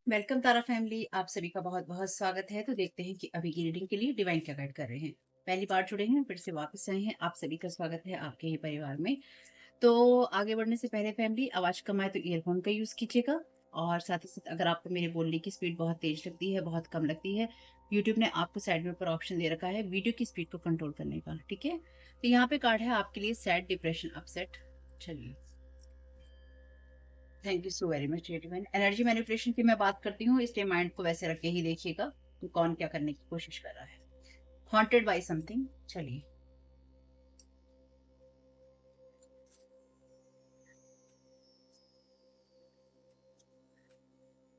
Welcome तारा family, आप सभी का बहुत बहुत स्वागत है। तो देखते हैं कि अभी की रीडिंग के लिए डिवाइन क्या गाइड कर रहे हैं। पहली बार जुड़े हैं, फिर से वापस आए हैं, आप सभी का स्वागत है आपके ही परिवार में। तो आगे बढ़ने से पहले फैमिली, आवाज कम आए तो ईयरफोन का यूज कीजिएगा। और साथ ही साथ अगर आपको मेरे बोलने की स्पीड बहुत तेज लगती है, बहुत कम लगती है, यूट्यूब ने आपको साइड में ऊपर ऑप्शन दे रखा है वीडियो की स्पीड को कंट्रोल करने का, ठीक है। तो यहाँ पे कार्ड है आपके लिए सैड, डिप्रेशन, अपसेट। चलिए, thank you so very much divine. Energy manipulation की मैं बात करती हूँ, इसलिए माइंड को वैसे रख के ही देखिएगा कि कौन क्या करने की कोशिश कर रहा है। Haunted by something. चलिए,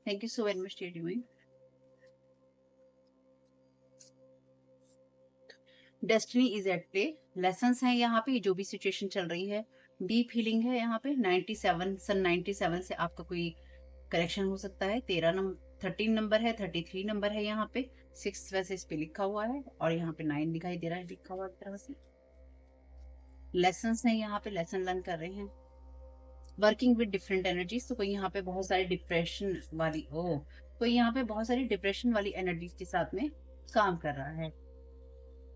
thank you so very much divine. Destiny is at play. Lessons हैं यहाँ पे, जो भी सिचुएशन चल रही है। डीप हीलिंग है यहाँ पे। 97 सन 97 से आपका कोई करेक्शन हो सकता है। 13 नंबर है, 33 नंबर है यहाँ पे। 6 वैसे इस पे लिखा हुआ है, और यहाँ पे 9 दिखाई दे रहा है लिखा हुआ एक तरह से। लेसन्स हैं यहाँ पे, लेसन लर्न कर रहे हैं। Working with different energies. तो कोई यहाँ पे बहुत सारी डिप्रेशन वाली कोई यहाँ पे बहुत सारी डिप्रेशन वाली एनर्जीज के साथ में काम कर रहा है,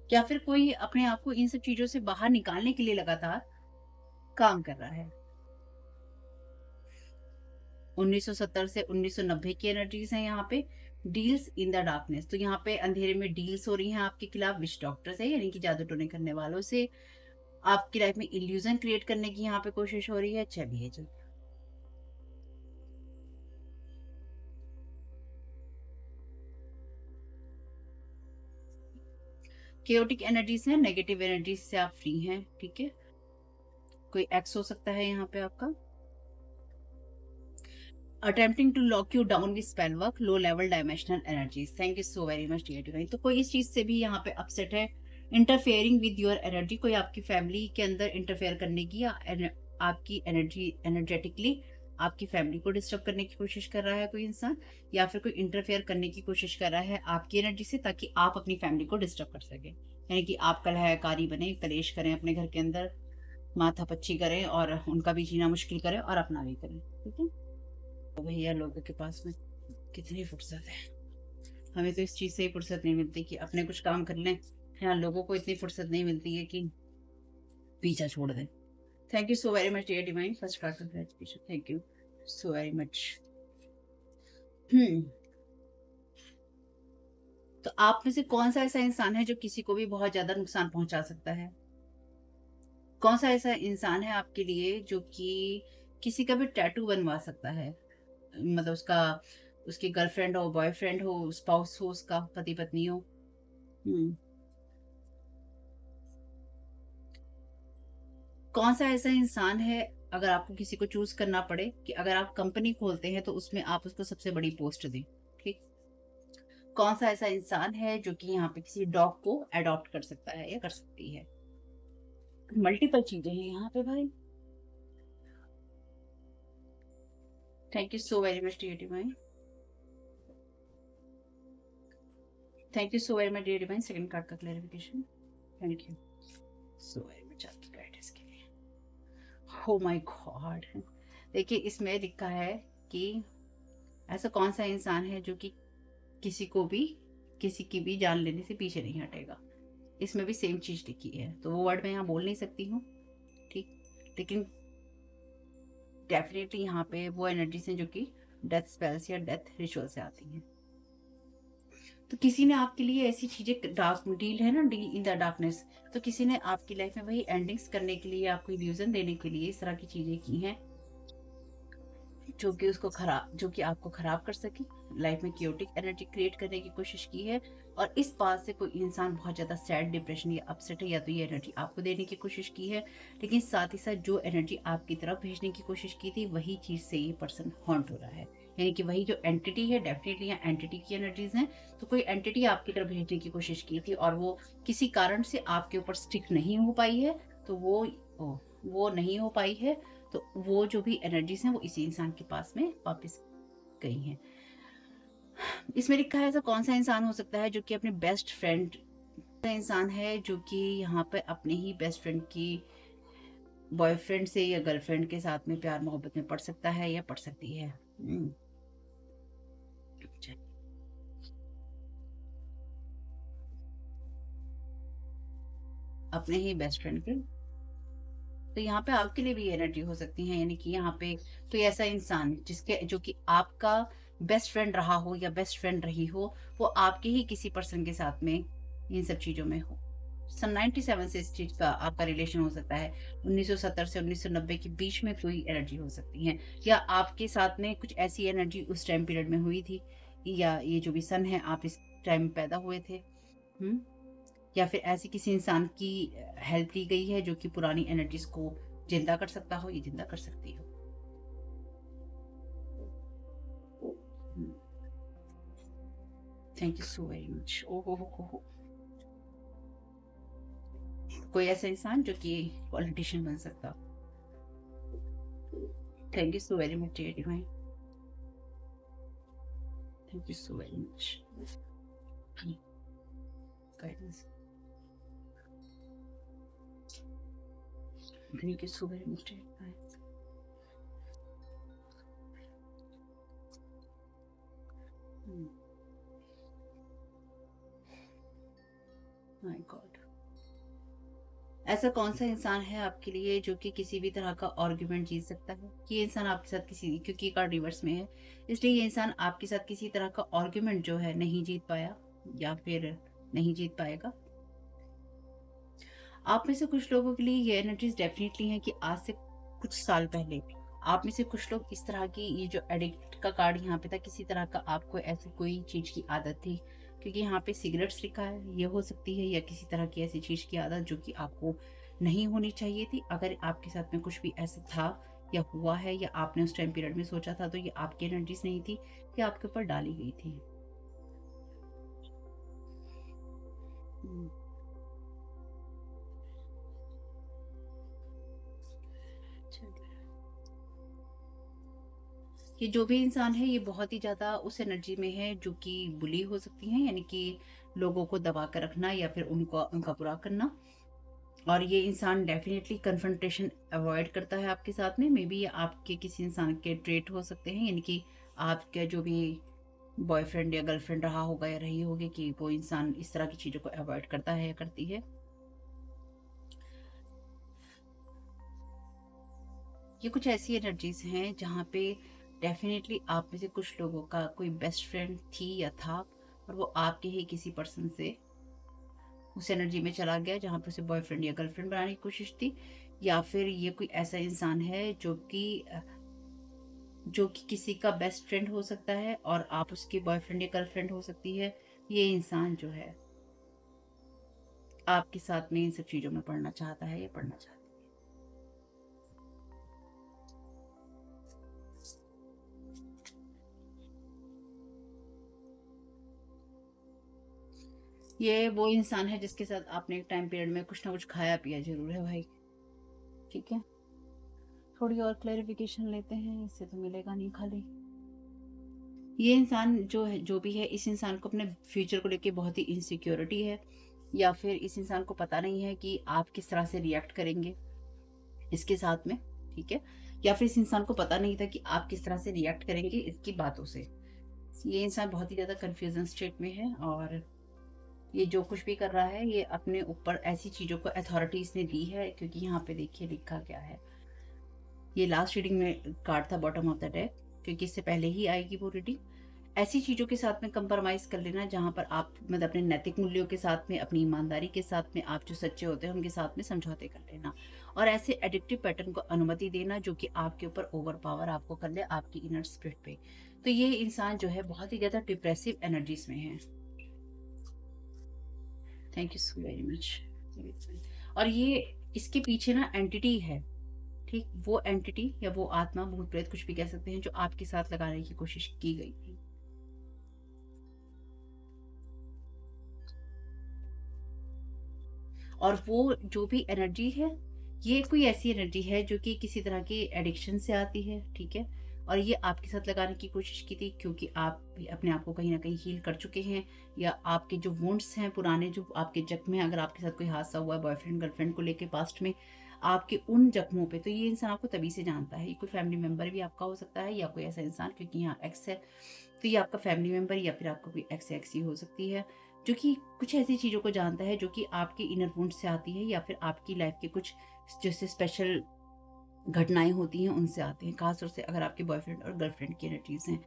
या फिर कोई अपने आप को इन सब चीजों से बाहर निकालने के लिए लगातार काम कर रहा है। 1970 से 1990 की एनर्जीज हैं यहाँ पे। Deals in the darkness. तो यहाँ पे अंधेरे में डील्स हो रही हैं आपके खिलाफ विच डॉक्टर से, यानी कि जादू टोने करने वालों से। आपकी लाइफ में इल्यूजन क्रिएट करने की यहाँ पे कोशिश हो रही है। चलिए जी, केओटिक एनर्जीज है, नेगेटिव एनर्जीज से आप फ्री हैं, ठीक है। कोई एक्स हो सकता है यहाँ पे आपका। Attempting to lock you down with spell work, low level dimensional energies. Thank you so very much dear divine. तो कोई इस चीज से भी यहाँ पे अपसेट है। Interfering with your energy. कोई आपकी फैमिली के अंदर इंटरफेयर करने की, या आपकी एनर्जी एनर्जेटिकली आपकी फैमिली को डिस्टर्ब करने की कोशिश कर रहा है कोई इंसान, या फिर कोई इंटरफेयर करने की कोशिश कर रहा है आपकी एनर्जी से, ताकि आप अपनी फैमिली को डिस्टर्ब कर सके, यानी कि आप कलहकारी बने, कलेश करें अपने घर के अंदर, माथापच्ची करें, और उनका भी जीना मुश्किल करें और अपना भी करें, ठीक है। तो भैया, लोगों के पास में कितनी फुर्सत है। हमें तो इस चीज से ही फुर्सत नहीं मिलती कि अपने कुछ काम कर लें। यहाँ लोगों को इतनी फुर्सत नहीं मिलती है कि पीछा छोड़ दें। Thank you so very much dear divine, first card का clarification. Thank you so very much. हम्म तो आप में से कौन सा ऐसा इंसान है जो किसी को भी बहुत ज्यादा नुकसान पहुंचा सकता है? कौन सा ऐसा इंसान है आपके लिए जो कि किसी का भी टैटू बनवा सकता है? मतलब उसका, उसकी गर्लफ्रेंड हो, बॉयफ्रेंड हो, स्पाउस हो, उसका पति पत्नी हो। हम्म कौन सा ऐसा इंसान है, अगर आपको किसी को चूज करना पड़े कि अगर आप कंपनी खोलते हैं तो उसमें आप उसको सबसे बड़ी पोस्ट दें, ठीक। कौन सा ऐसा इंसान है जो कि यहाँ पे किसी डॉग को अडॉप्ट कर सकता है या कर सकती है? मल्टीपल चीजें हैं यहाँ पे भाई। Thank you so very much dear divine. Thank you so very much dear divine, second card का clarification. Thank you so very much आपकी गाइडेंस के लिए। हो माय गॉड। देखिए, इसमें लिखा है कि ऐसा कौन सा इंसान है जो कि किसी को भी, किसी की भी जान लेने से पीछे नहीं हटेगा। इसमें भी सेम चीज लिखी है, तो वो वर्ड मैं यहाँ बोल नहीं सकती हूँ, ठीक। लेकिन डेफिनेटली यहाँ पे वो एनर्जीज हैं जो कि डेथ स्पेल्स या डेथ रिचुअल से आती हैं। तो किसी ने आपके लिए ऐसी चीजें, डार्क डील है ना, डील इन द डार्कनेस। तो किसी ने आपकी लाइफ में वही एंडिंग्स करने के लिए, आपको इल्यूजन देने के लिए इस तरह की चीजें की हैं, जो कि उसको खराब, जो कि आपको खराब कर सके, लाइफ में क्योटिक एनर्जी क्रिएट करने की कोशिश की है। और इस बात से कोई इंसान बहुत ज्यादा सैड, डिप्रेशन या अपसेट है, या तो ये एनर्जी आपको देने की कोशिश की है, लेकिन साथ ही साथ जो एनर्जी आपकी तरफ भेजने की कोशिश की थी, वही चीज से ये पर्सन हॉन्ट हो रहा है। यानी कि वही जो एंटिटी है, डेफिनेटली यहाँ एंटिटी की एनर्जीज हैं। तो कोई एंटिटी आपकी तरफ भेजने की कोशिश की थी, और वो किसी कारण से आपके ऊपर स्टिक नहीं हो पाई है। तो वो नहीं हो पाई है। तो वो जो भी एनर्जीज हैं वो इसी इंसान के पास में वापस गई हैं। इसमें लिखा है ऐसा कौन सा इंसान हो सकता है जो कि अपने बेस्ट फ्रेंड, इंसान है जो कि यहाँ पे अपने ही बेस्ट फ्रेंड की बॉयफ्रेंड से या गर्लफ्रेंड के साथ में प्यार मोहब्बत में पड़ सकता है या पड़ सकती है। अपने ही बेस्ट फ्रेंड के। तो यहाँ पे आपके लिए भी एनर्जी हो सकती है, यानी कि यहाँ पे कोई ऐसा इंसान जिसके जो कि आपका बेस्ट फ्रेंड रहा हो या बेस्ट फ्रेंड रही हो, वो आपके ही किसी पर्सन के साथ में इन सब चीजों में हो। सन 97 से इस चीज का आपका रिलेशन हो सकता है। 1970 से 1990 के बीच में कोई एनर्जी हो सकती है, या आपके साथ में कुछ ऐसी एनर्जी उस टाइम पीरियड में हुई थी, या ये जो भी सन है आप इस टाइम पैदा हुए थे। हम्म या फिर ऐसी किसी इंसान की हेल्प ली गई है जो कि पुरानी एनर्जीज को जिंदा कर सकता हो, ये जिंदा कर सकती हो। Thank you so very much. हो कोई ऐसा इंसान जो कि पॉलिटिशियन बन सकता हो। Thank you so very much dear divine. Thank you so very much guidance. Thank you so very much dear divine. My God, ऐसा कौन सा इंसान है आपके लिए जो कि किसी भी तरह का आर्ग्यूमेंट जीत सकता है? ये इंसान आपके साथ किसी, क्योंकि कार्ड रिवर्स में है, इसलिए ये इंसान आपके साथ किसी तरह का आर्ग्यूमेंट जो है नहीं जीत पाया या फिर नहीं जीत पाएगा। आप में से कुछ लोगों के लिए ये एनर्जीज डेफिनेटली हैं कि आज से कुछ साल पहले आप में से कुछ लोग इस तरह की, ये जो एडिक्ट का कार्ड यहाँ पे था, किसी तरह का आपको ऐसी कोई चीज की आदत थी, क्योंकि यहाँ पे सिगरेट्स लिखा है, ये हो सकती है, या किसी तरह की ऐसी चीज की आदत जो कि आपको नहीं होनी चाहिए थी। अगर आपके साथ में कुछ भी ऐसा था या हुआ है, या आपने उस टाइम पीरियड में सोचा था, तो ये आपकी एनर्जीज नहीं थी, ये आपके ऊपर डाली गई थी। हम्म, चलिए। ये जो भी इंसान है ये बहुत ही ज़्यादा उस एनर्जी में है जो कि बुली हो सकती है, यानी कि लोगों को दबा कर रखना या फिर उनको उनका बुरा करना। और ये इंसान डेफिनेटली कन्फ्रंटेशन अवॉइड करता है आपके साथ में। मे बी ये आपके किसी इंसान के ट्रेट हो सकते हैं, यानी कि आपका जो भी बॉयफ्रेंड या गर्लफ्रेंड रहा होगा या रही होगी, कि वो इंसान इस तरह की चीज़ों को अवॉइड करता है या करती है। ये कुछ ऐसी एनर्जीज हैं जहाँ पे डेफिनेटली आप में से कुछ लोगों का कोई बेस्ट फ्रेंड थी या था, और वो आपके ही किसी पर्सन से उस एनर्जी में चला गया जहाँ पे उसे बॉयफ्रेंड या गर्लफ्रेंड बनाने की कोशिश थी। या फिर ये कोई ऐसा इंसान है जो कि किसी का बेस्ट फ्रेंड हो सकता है और आप उसकी बॉयफ्रेंड या गर्लफ्रेंड हो सकती है। ये इंसान जो है आपके साथ में इन सब चीजों में पढ़ना चाहता है या पढ़ना चाहता है। ये वो इंसान है जिसके साथ आपने एक टाइम पीरियड में कुछ ना कुछ खाया पिया जरूर है भाई। ठीक है, थोड़ी और क्लैरिफिकेशन लेते हैं, इससे तो मिलेगा नहीं खाली। ये इंसान जो है, जो भी है, इस इंसान को अपने फ्यूचर को लेके बहुत ही इनसिक्योरिटी है, या फिर इस इंसान को पता नहीं है कि आप किस तरह से रिएक्ट करेंगे इसके साथ में। ठीक है, या फिर इस इंसान को पता नहीं था कि आप किस तरह से रिएक्ट करेंगे इसकी बातों से। ये इंसान बहुत ही ज्यादा कंफ्यूजन स्टेट में है, और ये जो कुछ भी कर रहा है ये अपने ऊपर ऐसी चीजों को अथॉरिटी इसने दी है, क्योंकि यहाँ पे देखिए लिखा क्या है। ये लास्ट रीडिंग में कार्ड था बॉटम ऑफ द डेक, क्योंकि इससे पहले ही आएगी वो रीडिंग। ऐसी चीजों के साथ में कंप्रोमाइज कर लेना जहां पर आप मतलब अपने नैतिक मूल्यों के साथ में, अपनी ईमानदारी के साथ में, आप जो सच्चे होते हैं उनके साथ में समझौते कर लेना, और ऐसे एडिक्टिव पैटर्न को अनुमति देना जो कि आपके ऊपर ओवर पावर आपको कर ले, आपकी इनर स्पिरिट पे। तो ये इंसान जो है बहुत ही ज्यादा डिप्रेसिव एनर्जीज में है। Thank you so very much. और ये इसके पीछे ना एंटिटी है, ठीक, वो एंटिटी या वो आत्मा, भूत प्रेत, कुछ भी कह सकते हैं, जो आपके साथ लगाने की कोशिश की गई थी। और वो जो भी एनर्जी है, ये कोई ऐसी एनर्जी है जो कि किसी तरह की एडिक्शन से आती है। ठीक है, और ये आपके साथ लगाने की कोशिश की थी, क्योंकि आप भी अपने आप को कहीं ना कहीं हील कर चुके हैं, या आपके जो वुंड्स हैं पुराने, जो आपके जख्म हैं, अगर आपके साथ कोई हादसा हुआ है बॉयफ्रेंड गर्लफ्रेंड को लेके पास्ट में, आपके उन जख्मों पे, तो ये इंसान आपको तभी से जानता है। ये कोई फैमिली मेंबर भी आपका हो सकता है, या कोई ऐसा इंसान, क्योंकि यहाँ एक्स है, तो ये आपका फैमिली मेंबर या फिर आपका कोई एक्स एक्स ही हो सकती है। जो कि कुछ ऐसी चीज़ों को जानता है जो कि आपके इनर वुंड से आती है या फिर आपकी लाइफ के कुछ जैसे स्पेशल घटनाएँ होती हैं उनसे आते हैं। ख़ास तौर से अगर आपके बॉयफ्रेंड और गर्लफ्रेंड की एनर्जीज़ हैं।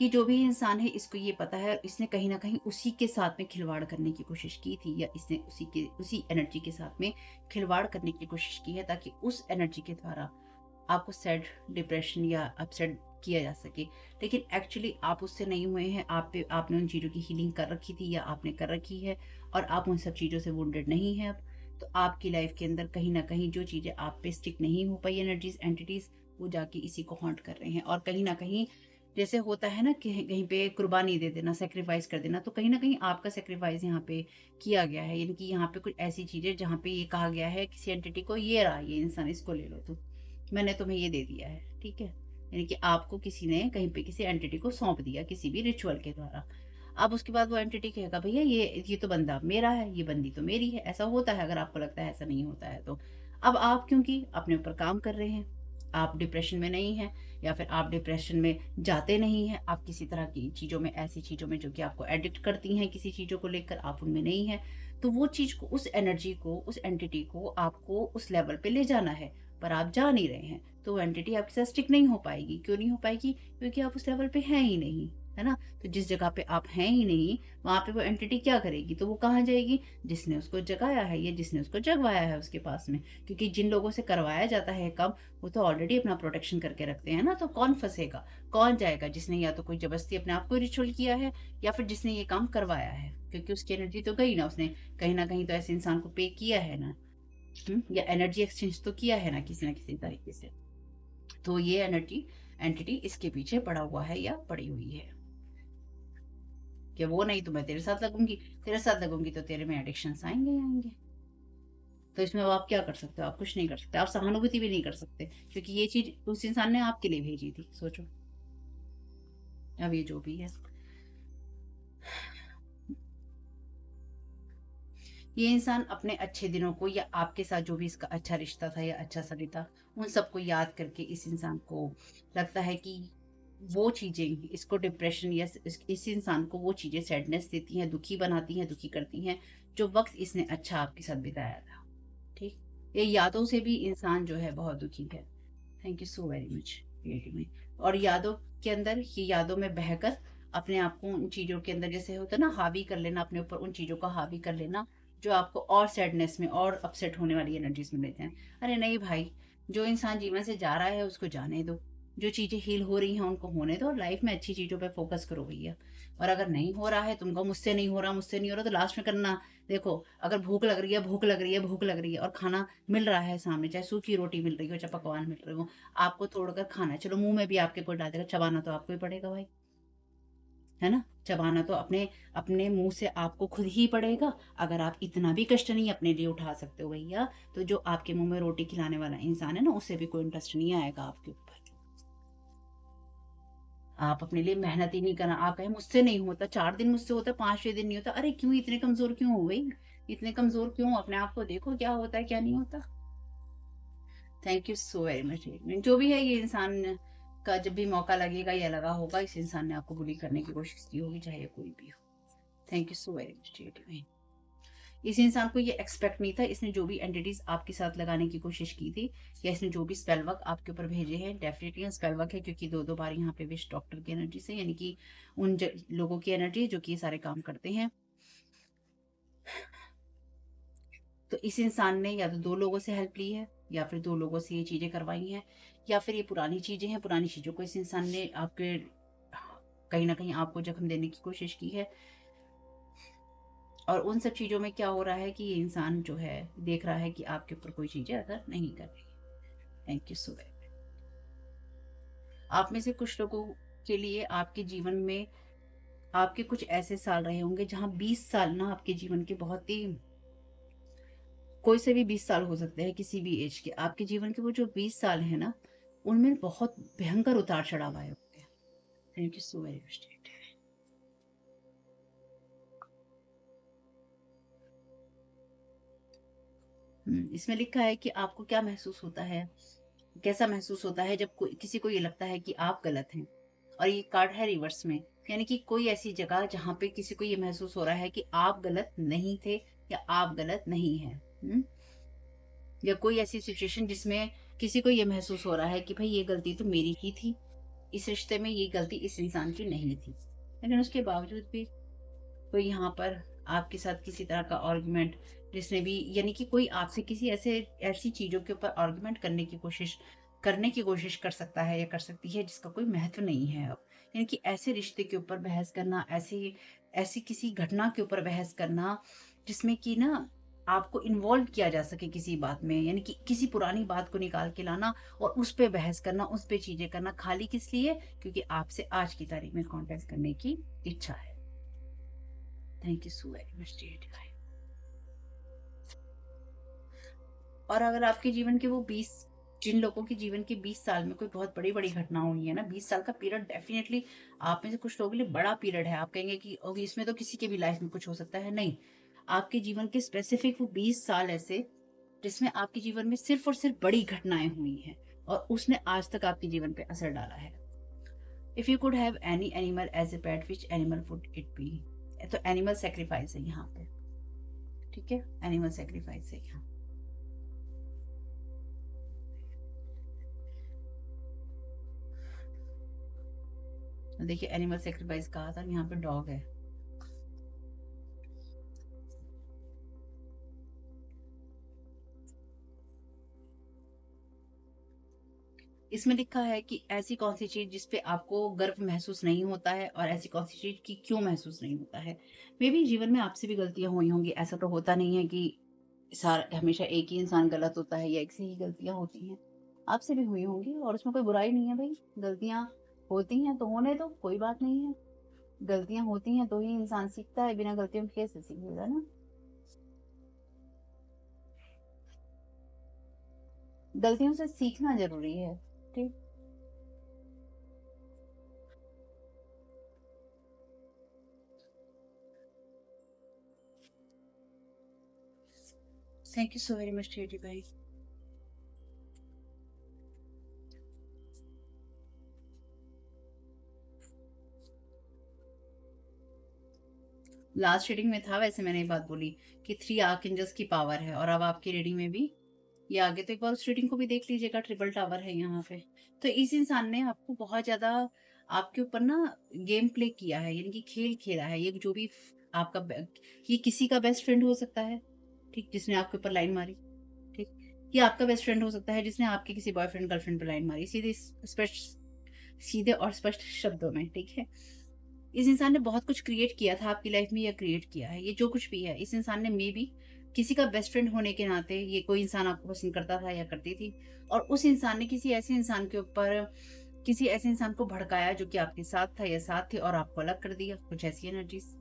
कि जो भी इंसान है इसको ये पता है और इसने कहीं न कहीं उसी के साथ में खिलवाड़ करने की कोशिश की थी या इसने उसी एनर्जी के साथ में खिलवाड़ करने की कोशिश की है ताकि उस एनर्जी के द्वारा आपको सैड, डिप्रेशन या अपसेट किया जा सके। लेकिन एक्चुअली आप उससे नहीं हुए हैं, आपने उन चीज़ों की हीलिंग कर रखी थी या आपने कर रखी है और आप उन सब चीज़ों से वुंडेड नहीं हैं अब। तो आपकी लाइफ़ के अंदर कहीं न कहीं जो चीज़ें आप पे स्टिक नहीं हो पाई एनर्जीज़, एंटिटीज़, वो जाके इसी को हॉन्ट कर रहे हैं और कहीं न कहीं जैसे होता है ना कि कहीं पे कुर्बानी दे देना, सैक्रिफाइस कर देना, तो कहीं न कहीं आपका सैक्रिफाइस यहाँ पे किया गया है। यानी कि यहाँ पे कुछ ऐसी चीज़ें जहाँ पे ये कहा गया है किसी एंटिटी को, ये रहा ये इंसान, इसको ले लो तुम। मैंने तुम्हें ये दे दिया है, ठीक है? यानी कि आपको किसी ने कहीं पे किसी एंटिटी को सौंप दिया किसी भी रिचुअल के द्वारा। अब उसके बाद वो एंटिटी कहेगा भैया ये तो बंदा मेरा है, ये बंदी तो मेरी है। ऐसा होता है अगर आपको लगता है ऐसा नहीं होता है तो। अब आप क्योंकि अपने ऊपर काम कर रहे हैं, आप डिप्रेशन में नहीं हैं या फिर आप डिप्रेशन में जाते नहीं हैं, आप किसी तरह की चीज़ों में ऐसी चीज़ों में जो कि आपको एडिक्ट करती हैं किसी चीज़ों को लेकर आप उनमें नहीं हैं। तो वो चीज़ को उस एनर्जी को, उस एंटिटी को आपको उस लेवल पे ले जाना है, पर आप जा नहीं रहे हैं। तो वो एंटिटी आपके साथ स्टिक नहीं हो पाएगी। क्यों नहीं हो पाएगी? क्योंकि आप उस लेवल पे हैं ही नहीं, है ना? तो जिस जगह पे आप हैं ही नहीं, वहाँ पे वो एंटिटी क्या करेगी? तो वो कहाँ जाएगी? जिसने उसको जगाया है या जिसने उसको जगवाया है उसके पास में। क्योंकि जिन लोगों से करवाया जाता है काम, वो तो ऑलरेडी अपना प्रोटेक्शन करके रखते हैं ना, तो कौन फँसेगा? कौन जाएगा? जिसने या तो कोई ज़बरदस्ती अपने आप को रिचुअल किया है या फिर जिसने ये काम करवाया है। क्योंकि उसकी एनर्जी तो गई ना, उसने कहीं न कहीं तो ऐसे इंसान को पे किया है ना। या एनर्जी एक्सचेंज तो किया है ना किसी न किसी तरीके से। तो ये एंटिटी इसके पीछे पड़ा हुआ है या पड़ी हुई है कि वो नहीं तो मैं तेरे साथ लगूंगी, तेरे साथ लगूंगी तो तेरे में एडिक्शंस आएंगे ही आएंगे। तो इसमें अब आप क्या कर सकते हो? आप कुछ नहीं कर सकते, आप सहानुभूति भी नहीं कर सकते क्योंकि ये चीज उस इंसान ने आपके लिए भेजी थी। सोचो, अब ये जो भी है, ये इंसान अपने अच्छे दिनों को या आपके साथ जो भी इसका अच्छा रिश्ता था या अच्छा समय था, उन सबको याद करके इस इंसान को लगता है कि वो चीज़ें इसको डिप्रेशन या इस इंसान को वो चीज़ें सैडनेस देती हैं, दुखी बनाती हैं, दुखी करती हैं, जो वक़्त इसने अच्छा आपके साथ बिताया था। ठीक? ये यादों से भी इंसान जो है बहुत दुखी है। Thank you so very much creative me. और यादों के अंदर ये यादों में बहकर अपने आप को उन चीज़ों के अंदर जैसे होता है ना हावी कर लेना, अपने ऊपर उन चीज़ों को हावी कर लेना जो आपको और सैडनेस में और अपसेट होने वाली एनर्जीज में लेते हैं। अरे नहीं भाई, जो इंसान जीवन से जा रहा है उसको जाने दो, जो चीज़ें हील हो रही हैं उनको होने दो और लाइफ में अच्छी चीज़ों पे फोकस करो भैया। और अगर नहीं हो रहा है तुमको, मुझसे नहीं हो रहा, मुझसे नहीं हो रहा, तो लास्ट में करना, देखो, अगर भूख लग रही है, भूख लग रही है, भूख लग रही है और खाना मिल रहा है सामने, चाहे सूखी रोटी मिल रही हो चाहे पकवान मिल रहे हो, आपको तोड़कर खाना है, चलो मुंह में भी आपके कोई डाल देगा, चबाना तो आपको ही पड़ेगा भाई, है ना? चबाना तो अपने अपने मुंह से आपको खुद ही पड़ेगा। अगर आप इतना भी कष्ट नहीं अपने लिए उठा सकते हो भैया, तो जो आपके मुंह में रोटी खिलाने वाला इंसान है ना, उसे भी कोई इंटरेस्ट नहीं आएगा आपके ऊपर। आप अपने लिए मेहनत ही नहीं करना, आप कहें मुझसे नहीं होता, 4 दिन मुझसे होता, 5-6 दिन नहीं होता, अरे क्यों इतने कमजोर क्यों हो गई? इतने कमजोर क्यों? अपने आप को देखो क्या होता है क्या नहीं होता। Thank you so very much. जो भी है ये इंसान का जब भी मौका लगेगा या लगा होगा, इस इंसान ने आपको बुली करने की कोशिश की होगी, चाहे कोई भी हो। Thank you so very much. इस इंसान को ये एक्सपेक्ट नहीं था, इसने जो भी एंटिटीज आपके साथ लगाने की कोशिश की थी या इसने जो भी स्पेल वर्क आपके ऊपर भेजे हैं, डेफिनेटली स्पेल वर्क है क्योंकि दो दो बार यहाँ पे विश डॉक्टर की एनर्जी से, यानी कि उन लोगों की एनर्जी जो कि ये सारे काम करते हैं। तो इस इंसान ने या तो 2 लोगों से हेल्प ली है या फिर 2 लोगों से ये चीज़ें करवाई हैं या फिर ये पुरानी चीज़ें हैं, पुरानी चीज़ों को इस इंसान ने आपके कहीं न कहीं आपको जख्म देने की कोशिश की है। और उन सब चीज़ों में क्या हो रहा है कि ये इंसान जो है देख रहा है कि आपके ऊपर कोई चीज़ें असर नहीं कर रही है। Thank you so very much. आप में से कुछ लोगों के लिए आपके जीवन में आपके कुछ ऐसे साल रहे होंगे जहाँ 20 साल ना आपके जीवन के बहुत ही, कोई से भी 20 साल हो सकते हैं किसी भी एज के, आपके जीवन के वो जो 20 साल है ना, उनमें बहुत भयंकर उतार चढ़ाव आए होते हैं। Thank you so very much. इसमें लिखा है कि आपको क्या महसूस होता है, कैसा महसूस होता है जब कोई किसी को ये लगता है कि आप गलत हैं, और ये कार्ड है रिवर्स में। यानी कि कोई ऐसी जगह जहाँ पे किसी को ये महसूस हो रहा है कि आप गलत नहीं थे या आप गलत नहीं हैं। या कोई ऐसी सिचुएशन जिसमें किसी को ये महसूस हो रहा है कि भाई ये गलती तो मेरी ही थी, इस रिश्ते में ये गलती इस इंसान की नहीं थी। लेकिन उसके बावजूद भी कोई यहाँ पर आपके साथ किसी तरह का आर्गुमेंट, जिसने भी यानी कि कोई आपसे किसी ऐसे ऐसी चीज़ों के ऊपर आर्गुमेंट करने की कोशिश कर सकता है या कर सकती है जिसका कोई महत्व नहीं है अब। यानी कि ऐसे रिश्ते के ऊपर बहस करना, ऐसी ऐसी किसी घटना के ऊपर बहस करना जिसमें कि ना आपको इन्वॉल्व किया जा सके किसी बात में, यानी कि किसी पुरानी बात को निकाल के लाना और उस पे बहस करना, उस पे चीज़ें करना, खाली किस लिए? क्योंकि आपसे आज की तारीख में कॉन्टेक्ट करने की इच्छा है। Thank you so very much dear divine. और अगर आपके जीवन के वो 20 जिन लोगों के जीवन के 20 साल में कोई बहुत बड़ी-बड़ी घटना हुई है ना, 20 साल का पीरियड डेफिनिटली आप में से कुछ लोगों के लिए बड़ा पीरियड है। आप कहेंगे कि ओह! इसमें तो किसी के भी लाइफ में कुछ हो सकता है। नहीं, आपके जीवन के स्पेसिफिक वो 20 साल ऐसे जिसमें आपके जीवन में सिर्फ़ और सिर्फ़ बड़ी घटनाएँ हुई हैं और उसने आज तक आपके जीवन पे असर डाला है। If you could have any animal as a pet, which animal would it be? तो एनिमल सैक्रिफाइस है यहाँ पे, ठीक है? एनिमल सैक्रिफाइस है यहाँ। देखिए एनिमल सैक्रिफाइस कहा था, यहाँ पे डॉग है। इसमें लिखा है कि ऐसी कौन सी चीज जिस पे आपको गर्व महसूस नहीं होता है और ऐसी कौन सी चीज की क्यों महसूस नहीं होता है। मे बी जीवन में आपसे भी गलतियां हुई होंगी, ऐसा तो होता नहीं है कि सारा हमेशा एक ही इंसान गलत होता है या एक से ही गलतियां होती हैं। आपसे भी हुई होंगी और उसमें कोई बुराई नहीं है भाई। गलतियां होती हैं तो होने दो, कोई बात नहीं है। गलतियां होती हैं तो ही इंसान सीखता है, बिना गलतियों के कैसे सीखेगा ना। गलतियों से सीखना जरूरी है। ठीक। Thank you so very much teddy भाई। लास्ट रीडिंग में था वैसे मैंने ये बात बोली कि 3 आर्कएंजल्स की पावर है और अब आपकी रीडिंग में भी ये आगे, तो एक बार उस रीडिंग को भी देख लीजिएगा, ट्रिपल टावर है यहाँ पे। तो इस इंसान ने आपको बहुत ज्यादा आपके ऊपर ना गेम प्ले किया है, यानी कि खेल खेला है। ये जो भी आपका ये किसी का बेस्ट फ्रेंड हो सकता है, ठीक, जिसने आपके ऊपर लाइन मारी। ठीक। ये आपका बेस्ट फ्रेंड हो सकता है जिसने आपके किसी बॉयफ्रेंड गर्लफ्रेंड पर लाइन मारी, स्पष्ट सीधे और स्पष्ट शब्दों में। ठीक है। इस इंसान ने बहुत कुछ क्रिएट किया था आपकी लाइफ में या क्रिएट किया है, ये जो कुछ भी है इस इंसान ने मे बी किसी का बेस्ट फ्रेंड होने के नाते ये कोई इंसान आपको पसंद करता था या करती थी और उस इंसान ने किसी ऐसे इंसान को भड़काया जो कि आपके साथ था या साथ थे और आपको अलग कर दिया, कुछ ऐसी एनर्जीज।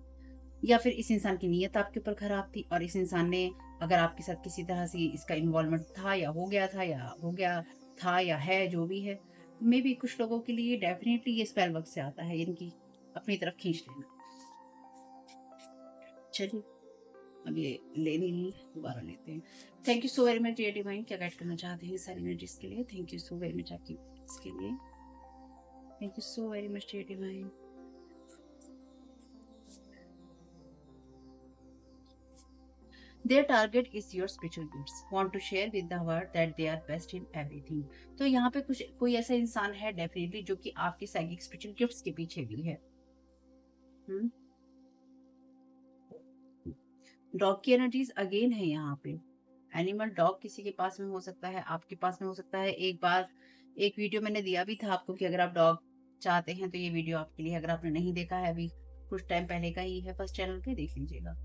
या फिर इस इंसान की नीयत आपके ऊपर खराब थी और इस इंसान ने अगर आपके साथ किसी तरह से इसका इन्वॉल्वमेंट था या हो गया था या हो गया था या है जो भी है, मे बी कुछ लोगों के लिए डेफिनेटली ये स्पेल वर्क से आता है, यानी कि अपनी तरफ खींच लेना। चलिए अब ये लेनी नहीं, दोबारा लेते हैं। Thank you so very much dear divine, क्या गाइड करना चाहते हैं सारी एनर्जीज के लिए। Thank you so very much आपकी इसके लिए। Thank you so very much dear divine. Their target is your spiritual gifts. Want to share with the world that they are best in everything. तो यहाँ पे कुछ कोई ऐसा इंसान है डेफिनेटली जो कि आपकी साइकिक स्पिरिचुअल गिफ्ट्स के पीछे भी है। डॉग की एनर्जीज अगेन है यहाँ पे। एनिमल डॉग किसी के पास में हो सकता है, आपके पास में हो सकता है। एक बार एक वीडियो मैंने दिया भी था आपको कि अगर आप डॉग चाहते हैं तो ये वीडियो आपके लिए, अगर आपने नहीं देखा है अभी कुछ टाइम पहले का ही है, फर्स्ट चैनल पे देख लीजिएगा।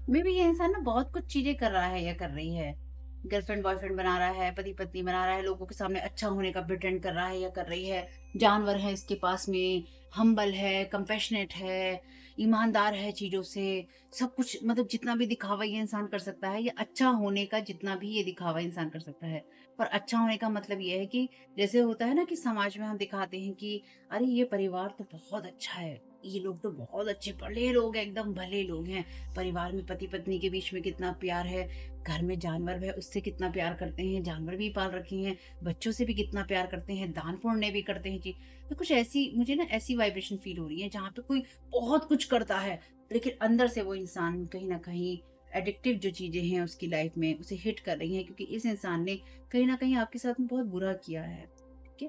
मे बी ये इंसान ना बहुत कुछ चीजें कर रहा है या कर रही है। गर्लफ्रेंड बॉयफ्रेंड बना रहा है, पति पत्नी बना रहा है, लोगों के सामने अच्छा होने का प्रिटेंड कर रहा है या कर रही है। जानवर है इसके पास में, हम्बल है, कंपैशनेट है, ईमानदार है चीजों से। सब कुछ मतलब जितना भी दिखावा ये इंसान कर सकता है, ये अच्छा होने का जितना भी ये दिखावा इंसान कर सकता है। पर अच्छा होने का मतलब ये है कि जैसे होता है ना कि समाज में हम दिखाते हैं कि अरे ये परिवार तो बहुत अच्छा है, ये लोग तो बहुत अच्छे भले लोग हैं, एकदम भले लोग हैं। परिवार में पति पत्नी के बीच में कितना प्यार है, घर में जानवर है उससे कितना प्यार करते हैं, जानवर भी पाल रखे हैं, बच्चों से भी कितना प्यार करते हैं, दान पुण्य भी करते हैं जी। तो कुछ ऐसी मुझे ना ऐसी वाइब्रेशन फील हो रही है जहाँ पे कोई बहुत कुछ करता है, लेकिन अंदर से वो इंसान कहीं ना कहीं एडिक्टिव जो चीजें हैं उसकी लाइफ में उसे हिट कर रही हैं, क्योंकि इस इंसान ने कहीं ना कहीं आपके साथ में बहुत बुरा किया है। ठीक है,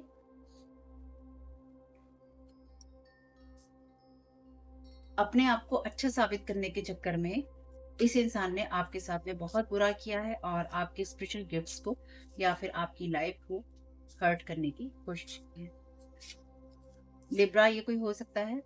अपने आप को अच्छा साबित करने के चक्कर में इस इंसान ने आपके साथ में बहुत बुरा किया है और आपके स्पिरिचुअल गिफ्ट्स को या फिर आपकी लाइफ को हर्ट करने की कोशिश की है। लिब्रा ये कोई हो सकता है,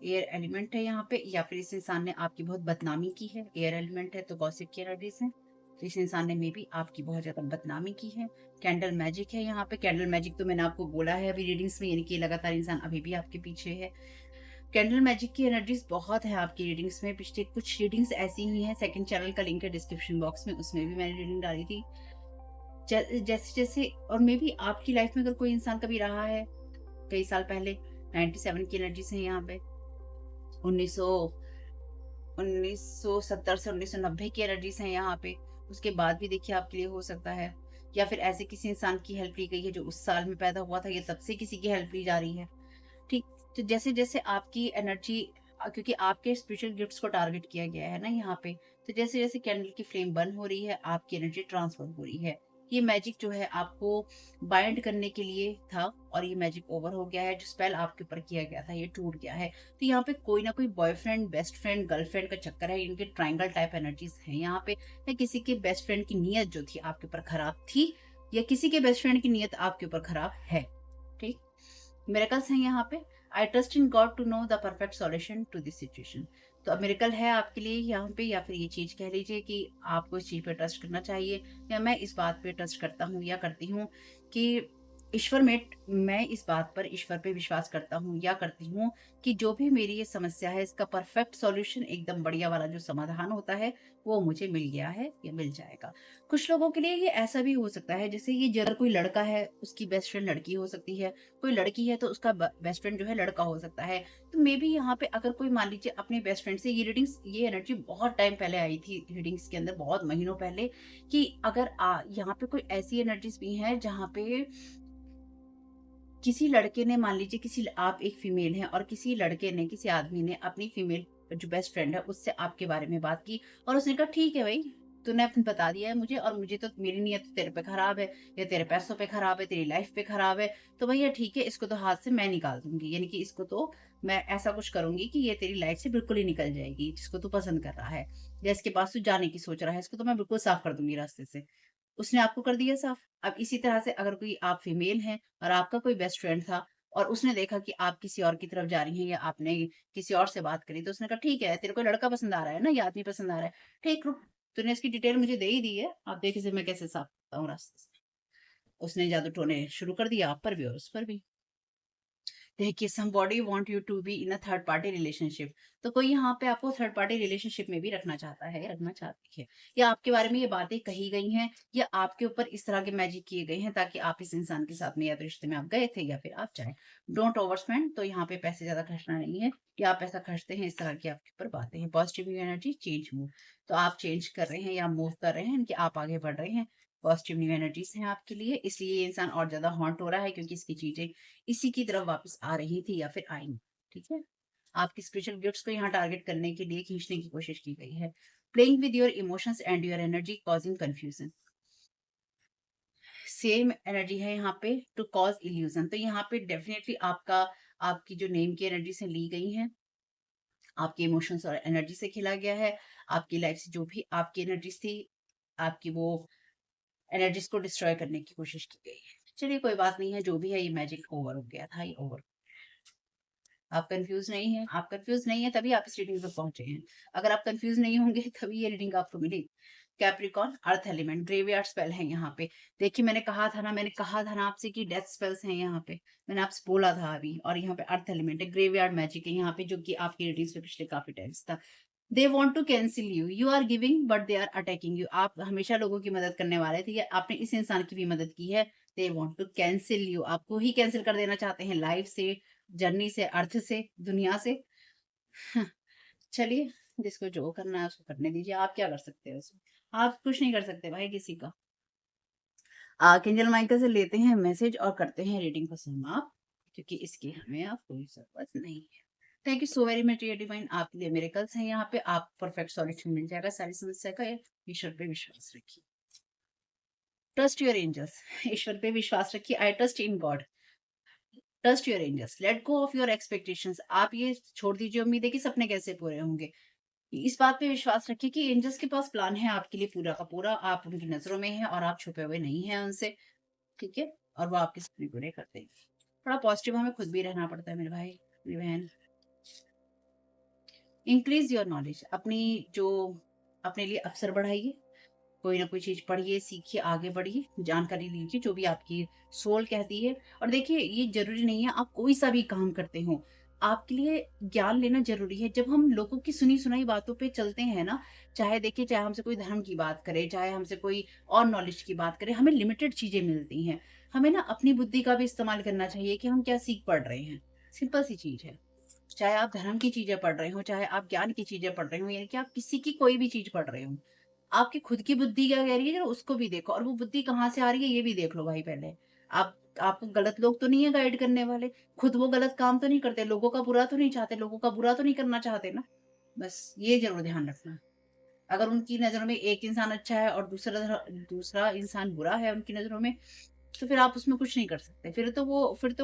एयर एलिमेंट है यहाँ पे, या फिर इस इंसान ने आपकी बहुत बदनामी की है। एयर एलिमेंट है तो गॉसिप की एनर्जीज है, तो इस इंसान ने मे बी आपकी बहुत ज्यादा बदनामी की है। कैंडल मैजिक है यहाँ पे, कैंडल मैजिक तो मैंने आपको बोला है अभी रीडिंग्स में, यानी कि लगातार इंसान अभी भी आपके पीछे है। कैंडल मैजिक की एनर्जीज बहुत है आपकी रीडिंग्स में, पिछले कुछ रीडिंग्स ऐसी ही हैं, सेकंड चैनल का लिंक है डिस्क्रिप्शन बॉक्स में, उसमें भी मैंने रीडिंग डाली थी। जैसे जैसे और मे बी आपकी लाइफ में अगर कोई इंसान कभी रहा है कई साल पहले, 97 की एनर्जीज है यहाँ पे, 1900 1970 से 1990 की एनर्जीज हैं यहाँ पे, उसके बाद भी देखिए आपके लिए हो सकता है। या फिर ऐसे किसी इंसान की हेल्प ली गई है जो उस साल में पैदा हुआ था, या तब से किसी की हेल्प ली जा रही है। ठीक, तो जैसे जैसे आपकी एनर्जी, क्योंकि आपके स्पिरिचुअल गिफ्ट्स को टारगेट किया गया है ना यहाँ पे, तो जैसे जैसे कैंडल की फ्लेम बर्न हो रही है आपकी एनर्जी ट्रांसफर हो रही है। ये मैजिक जो है आपको बाइंड करने के लिए था, और ये मैजिक ओवर हो गया है, जो स्पेल आपके ऊपर किया गया था ये टूट गया है। तो यहाँ पे कोई ना कोई बॉयफ्रेंड बेस्ट फ्रेंड गर्लफ्रेंड का चक्कर है, इनके ट्रायंगल टाइप एनर्जीज है यहाँ पे, या किसी के बेस्ट फ्रेंड की नीयत जो थी आपके ऊपर खराब थी, या किसी के बेस्ट फ्रेंड की नीयत आपके ऊपर खराब है। ठीक, मिरेकल्स हैं यहाँ पे। I trust in God to know the perfect solution to this situation. तो अब मिरेकल है आपके लिए यहाँ पे, या फिर ये चीज कह लीजिए कि आपको इस चीज पे ट्रस्ट करना चाहिए, या मैं इस बात पे ट्रस्ट करता हूँ या करती हूँ कि ईश्वर में, मैं इस बात पर ईश्वर पे विश्वास करता हूँ या करती हूँ कि जो भी मेरी ये समस्या है इसका परफेक्ट सॉल्यूशन, एकदम बढ़िया वाला जो समाधान होता है वो मुझे मिल गया है या मिल जाएगा। कुछ लोगों के लिए ये ऐसा भी हो सकता है, जैसे ये अगर कोई लड़का है उसकी बेस्ट फ्रेंड लड़की हो सकती है, कोई लड़की है तो उसका बेस्ट फ्रेंड जो है लड़का हो सकता है। तो मे बी यहाँ पे अगर कोई मान लीजिए अपने बेस्ट फ्रेंड से, ये रीडिंग्स ये एनर्जी बहुत टाइम पहले आई थी रीडिंग्स के अंदर, बहुत महीनों पहले, कि अगर यहाँ पे कोई ऐसी एनर्जीज भी हैं जहाँ पे किसी लड़के ने, मान लीजिए किसी, आप एक फीमेल हैं और किसी लड़के ने, किसी आदमी ने अपनी फीमेल जो बेस्ट फ्रेंड है उससे आपके बारे में बात की, और उसने कहा ठीक है भाई, तूने अपने बता दिया है मुझे, और मुझे तो मेरी नीयत तो तेरे पे खराब है, या तेरे पैसों पे खराब है, तेरी लाइफ पे खराब है, तो भैया ठीक है, इसको तो हाथ से मैं निकाल दूंगी, यानी कि इसको तो मैं ऐसा कुछ करूंगी कि ये तेरी लाइफ से बिल्कुल ही निकल जाएगी, जिसको तू पसंद कर रहा है या इसके पास तू जाने की सोच रहा है, इसको तो मैं बिल्कुल साफ कर दूंगी रास्ते से। उसने आपको कर दिया साफ। अब इसी तरह से अगर कोई, आप फीमेल हैं और आपका कोई बेस्ट फ्रेंड था, और उसने देखा कि आप किसी और की तरफ जा रही हैं या आपने किसी और से बात करी, तो उसने कहा ठीक है, तेरे को लड़का पसंद आ रहा है ना, ये आदमी पसंद आ रहा है, ठीक, रुक, तूने इसकी डिटेल मुझे दे ही दी है, आप देख इसे मैं कैसे साफ करता हूँ रास्ते से। उसने जादू टोने शुरू कर दिया आप पर भी और उस पर भी। देखिए, somebody want you to be in a third party relationship, तो कोई यहाँ पे आपको थर्ड पार्टी रिलेशनशिप में भी रखना चाहता है, रखना चाहती है, या आपके बारे में ये बातें कही गई हैं, या आपके ऊपर इस तरह के मैजिक किए गए हैं ताकि आप इस इंसान के साथ में, या तो रिश्ते में आप गए थे या फिर आप चाहें। डोंट ओवर स्पेंड, तो यहाँ पे पैसे ज्यादा खर्चना नहीं है, कि आप पैसा खर्चते हैं, इस तरह की आपके ऊपर बातें हैं। पॉजिटिव एनर्जी चेंज मूव, तो आप चेंज कर रहे हैं या मूव कर रहे हैं, कि आप आगे बढ़ रहे हैं, पॉजिटिव न्यू एनर्जीज हैं आपके लिए, इसलिए ये इंसान और ज्यादा हॉन्ट हो रहा है, क्योंकि इसकी चीजें इसी की तरफ वापस आ रही थी या फिर आएंगी। ठीक है, आपकी स्पिरिचुअल गिफ्ट्स को यहाँ टारगेट करने के लिए खींचने की कोशिश की गई है। Playing with your emotions and your energy causing confusion, same energy है यहाँ पे, टू कॉज इल्यूजन, तो यहाँ पे डेफिनेटली आपका, आपकी जो नेम की एनर्जी से ली गई है, आपके इमोशंस और एनर्जी से खेला गया है, आपकी लाइफ से जो भी आपकी एनर्जीज थी, आपकी वो एनर्जीज को डिस्ट्रॉय करने की कोशिश की गई है। चलिए कोई बात नहीं है, जो भी है ये मैजिक ओवर हो गया था, ये ओवर। आप कंफ्यूज नहीं हैं, आप कंफ्यूज नहीं है तभी आप इस रीडिंग पे पहुंचे हैं। अगर आप कंफ्यूज नहीं होंगे तभी ये रीडिंग आपको मिली। Capricorn earth element graveyard spell है यहाँ पे। देखिए, मैंने कहा था ना आपसे कि डेथ स्पेल्स हैं यहाँ पे, मैंने आपसे बोला था अभी, और यहाँ पे अर्थ एलिमेंट है, ग्रेवयार्ड मैजिक है यहाँ पे, जो कि आपकी रीडिंग्स पे पिछले काफी टाइम्स था। They want to cancel you, you are giving but they are attacking you, आप हमेशा लोगों की मदद करने वाले थे, या आपने इस इंसान की भी मदद की है। दे वॉन्ट टू कैंसिल यू, आपको ही कैंसिल कर देना चाहते हैं लाइफ से, जर्नी से, अर्थ से, दुनिया से। चलिए, जिसको जो करना है उसको करने दीजिए, आप क्या कर सकते हैं उसमें? आप कुछ नहीं कर सकते भाई किसी का। आर्कएंजल माइकल से लेते हैं मैसेज और करते हैं रीडिंग को समाप्त, क्योंकि इसकी हमें अब कोई ज़रूरत नहीं है। Thank you so very much dear divine, आपके लिए मिरेकल्स हैं यहाँ पे, आप परफेक्ट सॉल्यूशन मिल जाएगा सारी समस्या का। ईश्वर पे विश्वास रखिए। Trust your angels. ईश्वर पे विश्वास रखिए। I trust in God. Trust your angels. Let go of your expectations. आप ये छोड़ दीजिए उम्मीदें कि सपने कैसे पूरे होंगे। इस बात पे विश्वास रखिए कि एंजल्स के पास प्लान है आपके लिए पूरा का पूरा। आप उनकी नजरों में हैं और आप छुपे हुए नहीं हैं उनसे। ठीक है? और वो आपके सपने पूरे करते हैं। थोड़ा पॉजिटिव हमें खुद भी रहना पड़ता है मेरे भाई, मेरी बहन। Increase your knowledge. अपनी जो अपने लिए अवसर बढ़ाइए। कोई ना कोई चीज पढ़िए, सीखिए, आगे बढ़िए, जानकारी लीजिए जो भी आपकी सोल कहती है। और देखिए, ये जरूरी नहीं है आप कोई सा भी काम करते हो, आपके लिए ज्ञान लेना जरूरी है। जब हम लोगों की सुनी सुनाई बातों पे चलते हैं ना, चाहे देखिए, चाहे हमसे कोई धर्म की बात करे, चाहे हमसे कोई और नॉलेज की बात करे, हमें लिमिटेड चीजें मिलती हैं। हमें ना अपनी बुद्धि का भी इस्तेमाल करना चाहिए कि हम क्या सीख पढ़ रहे हैं। सिंपल सी चीज है। चाहे आप धर्म की चीजें पढ़ रहे हो, चाहे आप ज्ञान की चीजें पढ़ रहे हो, यानी कि आप किसी की कोई भी चीज पढ़ रहे हो, आपकी खुद की बुद्धि क्या कह रही है, जरा उसको भी देखो। और वो बुद्धि कहाँ से आ रही है ये भी देख लो भाई पहले। आप आपको गलत लोग तो नहीं है गाइड करने वाले, खुद वो गलत काम तो नहीं करते, लोगों का बुरा तो नहीं चाहते, लोगों का बुरा तो नहीं करना चाहते ना। बस ये जरूर ध्यान रखना। अगर उनकी नजरों में एक इंसान अच्छा है और दूसरा दूसरा इंसान बुरा है उनकी नजरों में, तो फिर आप उसमें कुछ नहीं कर सकते। फिर तो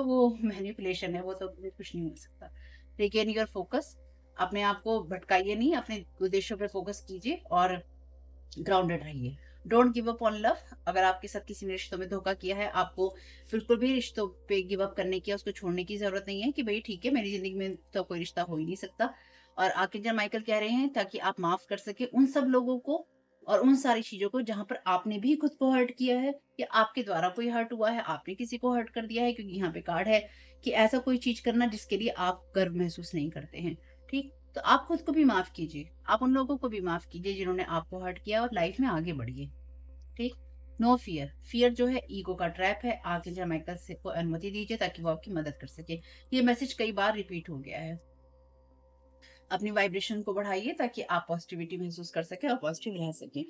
वो मैनिपुलेशन है, वो तो फिर कुछ नहीं हो सकता। Regain your focus. अपने आप को भटकाइए नहीं, अपने उद्देश्यों पे फोकस कीजिए और ग्राउंडेड रहिए। Don't give up on love. अगर आपके साथ किसी ने रिश्तों में धोखा किया है, आपको बिल्कुल भी रिश्तों पे गिव अप करने की, उसको छोड़ने की जरूरत नहीं है कि भाई ठीक है, मेरी जिंदगी में तो कोई रिश्ता हो ही नहीं सकता। और आर्कएंजल माइकल कह रहे हैं ताकि आप माफ कर सके उन सब लोगों को और उन सारी चीजों को जहां पर आपने भी खुद को हर्ट किया है, या आपके द्वारा कोई हर्ट हुआ है, आपने किसी को हर्ट कर दिया है। क्योंकि यहाँ पे कार्ड है कि ऐसा कोई चीज करना जिसके लिए आप गर्व महसूस नहीं करते हैं। ठीक, तो आप खुद को भी माफ कीजिए, आप उन लोगों को भी माफ कीजिए जिन्होंने आपको हर्ट किया, और लाइफ में आगे बढ़िए। ठीक। No fear. फियर जो है ईगो का ट्रैप है। आर्कएंजल माइकल से को अनुमति दीजिए ताकि वो आपकी मदद कर सके। ये मैसेज कई बार रिपीट हो गया है। अपनी वाइब्रेशन को बढ़ाइए ताकि आप पॉजिटिविटी महसूस कर सके और पॉजिटिव रह सके।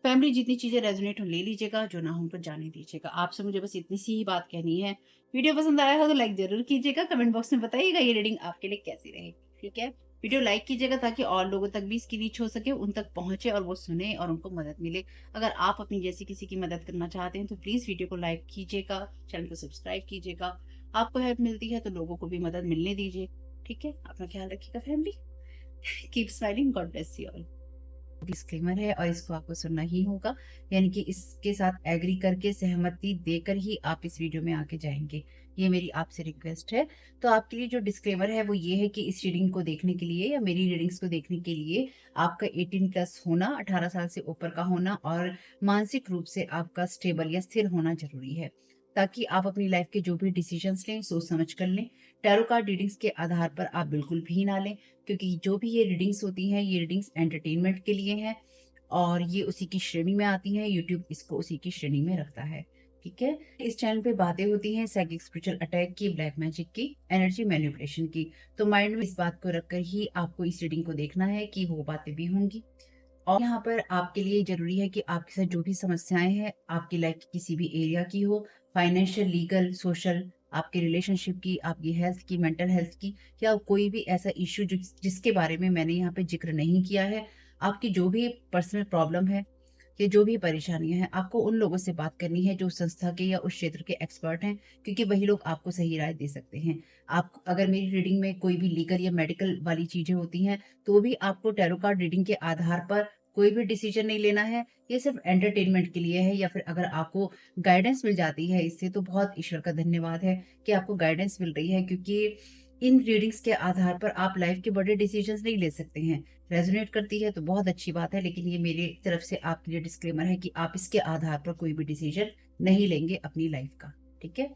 फैमिली, जितनी चीजें रेजोनेट हो ले लीजिएगा, जो ना हो उनको जाने दीजिएगा। आपसे मुझे बस इतनी सी ही बात कहनी है। वीडियो पसंद आया हो तो लाइक जरूर कीजिएगा, कमेंट बॉक्स में बताइएगा ये रीडिंग आपके लिए कैसी रही। ठीक है? वीडियो लाइक कीजिएगा ताकि और लोगों तक भी इसकी रीच हो सके, उन तक पहुंचे और वो सुने और उनको मदद मिले। अगर आप अपनी जैसी किसी की मदद करना चाहते हैं तो प्लीज वीडियो को लाइक कीजिएगा, चैनल को सब्सक्राइब कीजिएगा। आपको हेल्प मिलती है तो लोगों को भी मदद मिलने दीजिए। ठीक है? अपना ख्याल रखिएगा family. Keep smiling, God bless you all. Disclaimer है और इसको आपको सुनना ही होगा, यानी कि इसके साथ एग्री करके, सहमति देकर ही आप इस वीडियो में आगे जाएंगे। ये मेरी आपसे रिक्वेस्ट है। तो आपके लिए जो डिस्क्लेमर है वो ये है कि इस रीडिंग को देखने के लिए या मेरी रीडिंग्स को देखने के लिए आपका 18+ होना, 18 साल से ऊपर का होना और मानसिक रूप से आपका स्टेबल या स्थिर होना जरूरी है, ताकि आप अपनी लाइफ के जो भी डिसीजंस लें सोच समझ कर लें। टैरो कार्ड रीडिंग्स के आधार पर आप बिल्कुल भी ना लें, क्योंकि जो भी ये रीडिंग्स होती हैं ये रीडिंग्स एंटरटेनमेंट के लिए हैं और ये उसी की श्रेणी में आती हैं। यूट्यूब इसको उसी की श्रेणी में रखता है। ठीक है? इस चैनल पे बातें होती हैं साइकिक स्पिरिचुअल अटैक की, ब्लैक मैजिक की, एनर्जी मैनिपुलेशन की। तो माइंड में इस बात को रखकर ही आपको इस रीडिंग को देखना है कि वो बातें भी होंगी। और यहाँ पर आपके लिए जरूरी है कि आपके साथ जो भी समस्याएं हैं, आपकी लाइफ की किसी भी एरिया की हो, फाइनेंशियल, लीगल, सोशल, आपके रिलेशनशिप की, आपकी हेल्थ की, मेंटल हेल्थ की, या कोई भी ऐसा इश्यू जिसके बारे में मैंने यहाँ पे जिक्र नहीं किया है, आपकी जो भी पर्सनल प्रॉब्लम है या जो भी परेशानियां हैं, आपको उन लोगों से बात करनी है जो उस संस्था के या उस क्षेत्र के एक्सपर्ट हैं, क्योंकि वही लोग आपको सही राय दे सकते हैं। आप अगर मेरी रीडिंग में कोई भी लीगल या मेडिकल वाली चीजें होती हैं, तो भी आपको टैरो कार्ड रीडिंग के आधार पर कोई भी डिसीजन नहीं लेना है। ये सिर्फ एंटरटेनमेंट के लिए है, या फिर अगर आपको गाइडेंस मिल जाती है इससे, तो बहुत ईश्वर का धन्यवाद है कि आपको गाइडेंस मिल रही है, क्योंकि इन रीडिंग्स के आधार पर आप लाइफ के बड़े डिसीजंस नहीं ले सकते हैं। रेजोनेट करती है तो बहुत अच्छी बात है, लेकिन ये मेरी तरफ से आपके लिए डिस्क्लेमर है कि आप इसके आधार पर कोई भी डिसीजन नहीं लेंगे अपनी लाइफ का। ठीक है?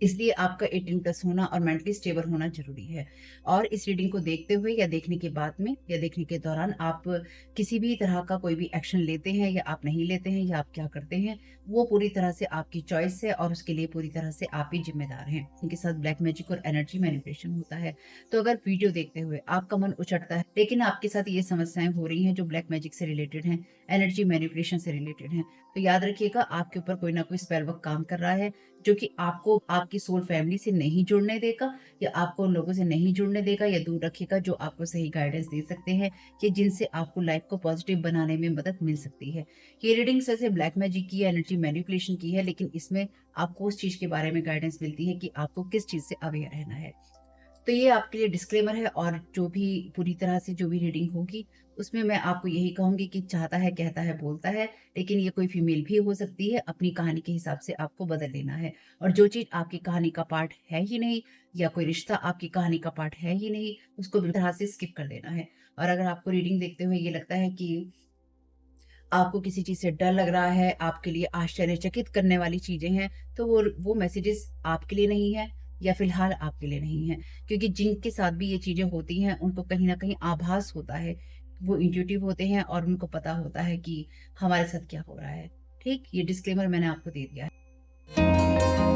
इसलिए आपका 18+ होना और मेंटली स्टेबल होना ज़रूरी है। और इस रीडिंग को देखते हुए या देखने के बाद में या देखने के दौरान आप किसी भी तरह का कोई भी एक्शन लेते हैं या आप नहीं लेते हैं या आप क्या करते हैं, वो पूरी तरह से आपकी चॉइस है और उसके लिए पूरी तरह से आप ही ज़िम्मेदार हैं। इनके साथ ब्लैक मैजिक और एनर्जी मैनिपुलेशन होता है। तो अगर वीडियो देखते हुए आपका मन उचटता है, लेकिन आपके साथ ये समस्याएँ हो रही हैं जो ब्लैक मैजिक से रिलेटेड हैं, एनर्जी मैनिपुलेशन से रिलेटेड हैं, तो याद रखिएगा आपके ऊपर कोई ना कोई स्पेल वर्क काम कर रहा है, जो कि आपको आपकी सोल फैमिली से नहीं जुड़ने देगा या आपको उन लोगों से नहीं जुड़ने देगा या दूर रखेगा जो आपको सही गाइडेंस दे सकते हैं कि जिनसे आपको लाइफ को पॉजिटिव बनाने में मदद मिल सकती है। ये रीडिंग वैसे ब्लैक मैजिक की है, एनर्जी मैनिपुलेशन की है, लेकिन इसमें आपको उस चीज़ के बारे में गाइडेंस मिलती है कि आपको किस चीज़ से अवेयर रहना है। तो ये आपके लिए डिस्क्लेमर है और जो भी पूरी तरह से जो भी रीडिंग होगी, उसमें मैं आपको यही कहूँगी कि चाहता है, कहता है, बोलता है, लेकिन ये कोई फीमेल भी हो सकती है, अपनी कहानी के हिसाब से आपको बदल लेना है। और जो चीज़ आपकी कहानी का पार्ट है ही नहीं या कोई रिश्ता आपकी कहानी का पार्ट है ही नहीं, उसको बिल्कुल तरह से स्किप कर देना है। और अगर आपको रीडिंग देखते हुए ये लगता है कि आपको किसी चीज़ से डर लग रहा है, आपके लिए आश्चर्यचकित करने वाली चीज़ें हैं, तो वो मैसेजेस आपके लिए नहीं है या फ़िलहाल आपके लिए नहीं है। क्योंकि जिनके साथ भी ये चीज़ें होती हैं, उनको कहीं न कहीं आभास होता है। वो इंट्यूटिव होते हैं और उनको पता होता है कि हमारे साथ क्या हो रहा है। ठीक? ये डिस्क्लेमर मैंने आपको दे दिया है।